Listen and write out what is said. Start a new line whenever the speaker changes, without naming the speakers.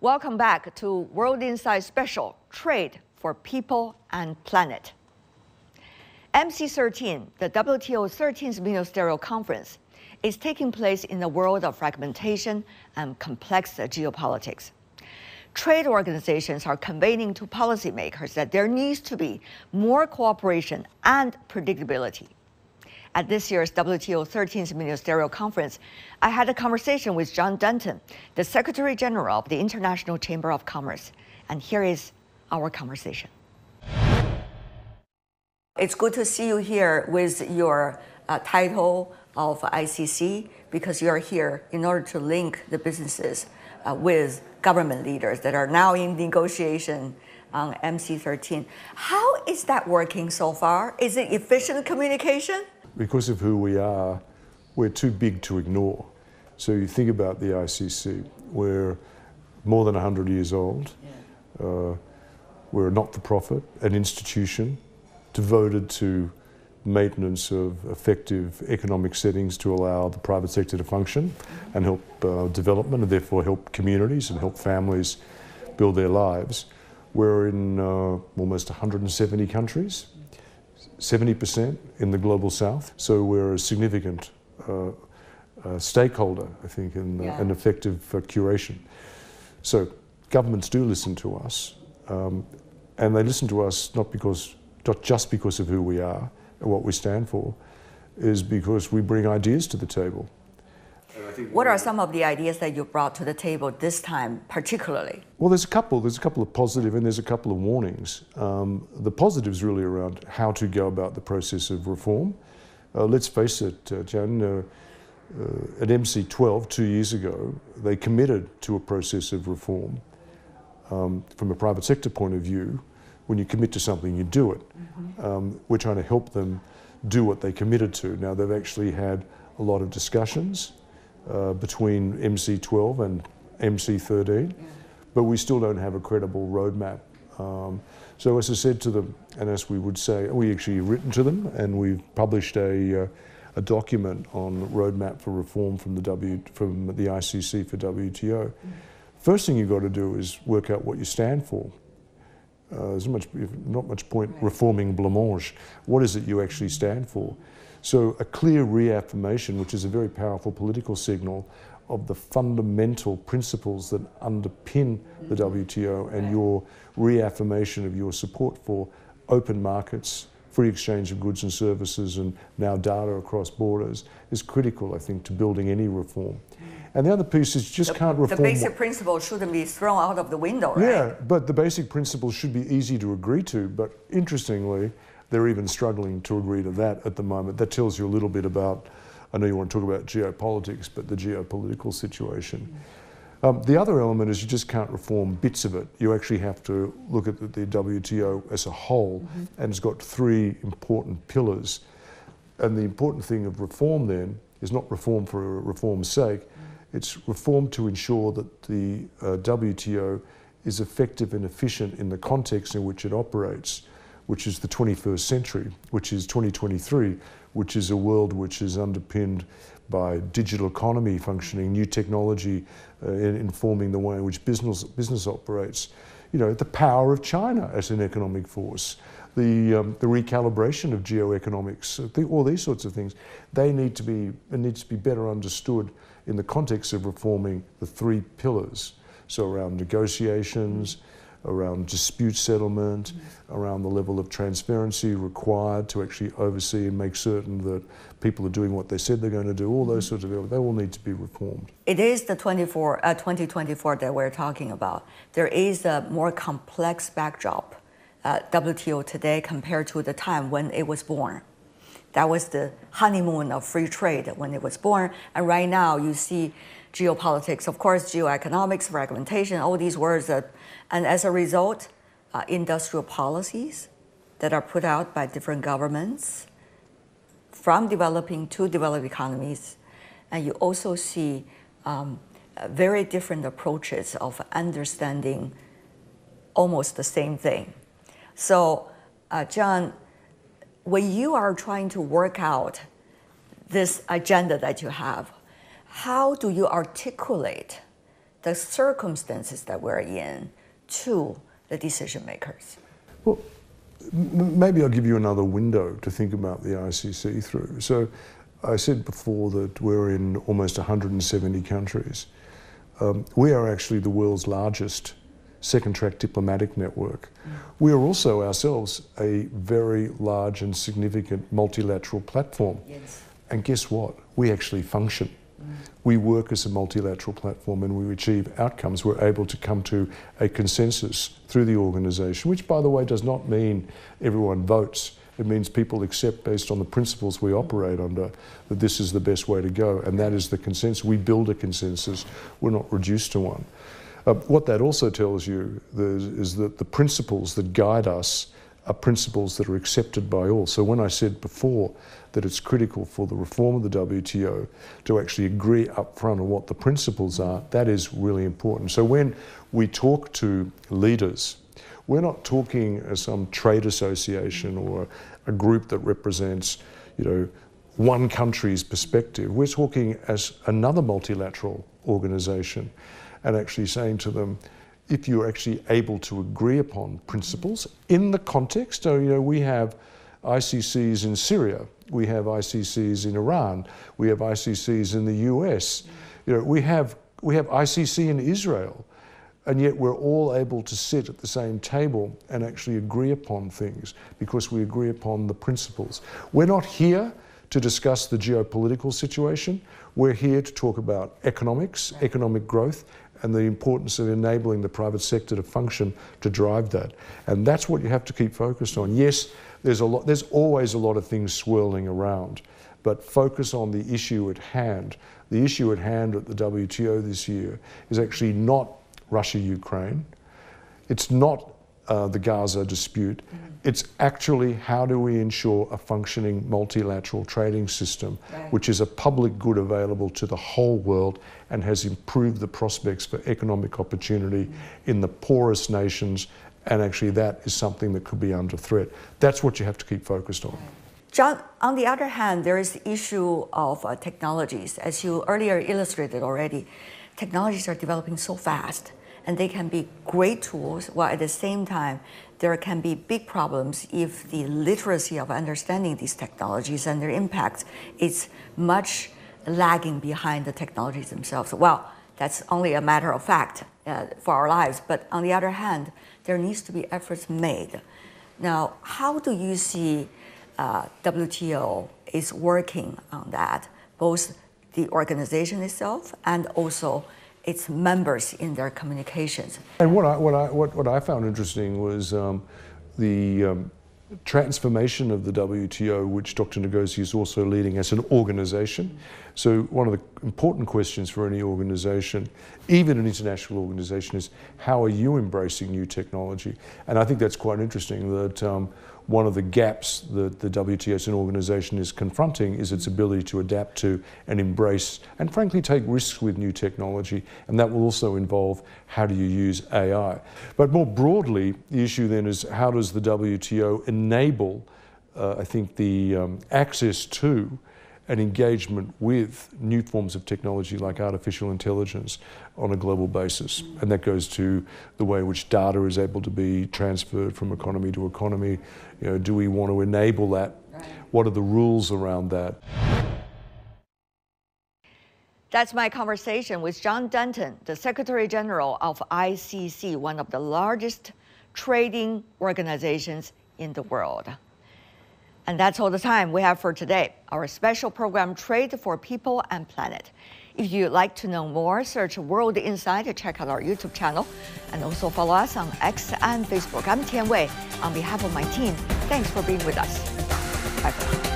Welcome back to World Insight Special, Trade for People and Planet. MC13, the WTO's 13th Ministerial Conference, is taking place in a world of fragmentation and complex geopolitics. Trade organizations are conveying to policymakers that there needs to be more cooperation and predictability. At this year's WTO 13th Ministerial Conference, I had a conversation with John Denton, the Secretary General of the International Chamber of Commerce. And here is our conversation. It's good to see you here with your title of ICC, because you are here in order to link the businesses with government leaders that are now in negotiation on MC13. How is that working so far? Is it efficient communication?
Because of who we are, we're too big to ignore. So you think about the ICC, we're more than 100 years old. Yeah. We're a not-for-profit, an institution devoted to maintenance of effective economic settings to allow the private sector to function and help development, and therefore help communities and help families build their lives. We're in almost 170 countries. 70% in the global south, so we're a significant stakeholder, I think, in an effective curation. So governments do listen to us, and they listen to us not just because of who we are and what we stand for, is because we bring ideas to the table.
What are some of the ideas that you brought to the table this time, particularly?
Well, there's a couple of positive and there's a couple of warnings. The positives really around how to go about the process of reform. Let's face it, Jan, at MC12 2 years ago, they committed to a process of reform. From a private sector point of view, when you commit to something, you do it. We're trying to help them do what they committed to. Now, they've actually had a lot of discussions between MC12 and MC13, but we still don't have a credible roadmap. So as I said to them, and as we would say, we actually have written to them, and we've published a document on roadmap for reform from the ICC for WTO. First thing you've got to do is work out what you stand for. There's not much point reforming blancmange. What is it you actually stand for? So a clear reaffirmation, which is a very powerful political signal, of the fundamental principles that underpin the WTO, and your reaffirmation of your support for open markets, free exchange of goods and services, and now data across borders is critical, I think, to building any reform. And the other piece is you just can't reform.
The basic principle shouldn't be thrown out of the window, right?
Yeah, but the basic principles should be easy to agree to. But interestingly, they're even struggling to agree to that at the moment. That tells you a little bit about, I know you want to talk about geopolitics, but the geopolitical situation. The other element is you just can't reform bits of it. You actually have to look at the WTO as a whole, and it's got three important pillars. And the important thing of reform then is not reform for reform's sake, it's reform to ensure that the WTO is effective and efficient in the context in which it operates, which is the 21st century, which is 2023, which is a world which is underpinned by digital economy functioning, new technology informing the way in which business operates. You know, the power of China as an economic force, the recalibration of geoeconomics, all these sorts of things. It needs to be better understood in the context of reforming the three pillars. So around negotiations, around dispute settlement, around the level of transparency required to actually oversee and make certain that people are doing what they said they're going to do, all those sorts of things, they all need to be reformed.
It is the 2024 that we're talking about. There is a more complex backdrop, WTO today, compared to the time when it was born. That was the honeymoon of free trade when it was born, and right now you see geopolitics, of course, geoeconomics, fragmentation, all these words and as a result, industrial policies that are put out by different governments from developing to developed economies. And you also see very different approaches of understanding almost the same thing. So, John, when you are trying to work out this agenda that you have, how do you articulate the circumstances that we're in to the decision makers?
Well, maybe I'll give you another window to think about the ICC through. So I said before that we're in almost 170 countries. We are actually the world's largest second-track diplomatic network. We are also ourselves a very large and significant multilateral platform.
Yes.
And guess what? We actually function. We work as a multilateral platform and we achieve outcomes. We're able to come to a consensus through the organisation, which, by the way, does not mean everyone votes. It means people accept, based on the principles we operate under, that this is the best way to go, and that is the consensus. We build a consensus. We're not reduced to one. What that also tells you is that the principles that guide us are principles that are accepted by all. So when I said before that it's critical for the reform of the WTO to actually agree up front on what the principles are, that is really important. So when we talk to leaders, we're not talking as some trade association or a group that represents, one country's perspective. We're talking as another multilateral organisation and actually saying to them, if you're actually able to agree upon principles in the context, so we have ICCs in Syria, we have ICCs in Iran, we have ICCs in the US, we have ICC in Israel, and yet we're all able to sit at the same table and actually agree upon things because we agree upon the principles. We're not here to discuss the geopolitical situation. We're here to talk about economics, economic growth, and the importance of enabling the private sector to function to drive that. And that's what you have to keep focused on. Yes, there's always a lot of things swirling around, but focus on the issue at hand. The issue at hand at the WTO this year is actually not Russia-Ukraine. It's not the Gaza dispute. It's actually how do we ensure a functioning multilateral trading system, which is a public good available to the whole world and has improved the prospects for economic opportunity in the poorest nations, and actually that is something that could be under threat. That's what you have to keep focused on.
John, on the other hand, there is the issue of technologies. As you earlier illustrated already, technologies are developing so fast, and they can be great tools, while at the same time, there can be big problems if the literacy of understanding these technologies and their impact is much lagging behind the technologies themselves. Well, that's only a matter of fact for our lives, but on the other hand, there needs to be efforts made. Now, how do you see WTO is working on that, both the organization itself and also its members in their communications?
And what I found interesting was the transformation of the WTO, which Dr. Ngozi is also leading as an organization. So one of the important questions for any organization, even an international organization, is how are you embracing new technology? And I think that's quite interesting that one of the gaps that the WTO as an organization is confronting is its ability to adapt to and embrace and frankly take risks with new technology, and that will also involve how do you use AI. But more broadly, the issue then is how does the WTO enable, I think, the access to and engagement with new forms of technology like artificial intelligence on a global basis. And that goes to the way in which data is able to be transferred from economy to economy. Do we want to enable that? What are the rules around that?
That's my conversation with John Denton, the Secretary General of ICC, one of the largest trading organizations in the world. And that's all the time we have for today. Our special program, Trade for People and Planet. If you'd like to know more, search World Insight to check out our YouTube channel, and also follow us on X and Facebook. I'm Tian Wei. On behalf of my team, thanks for being with us. Bye for now.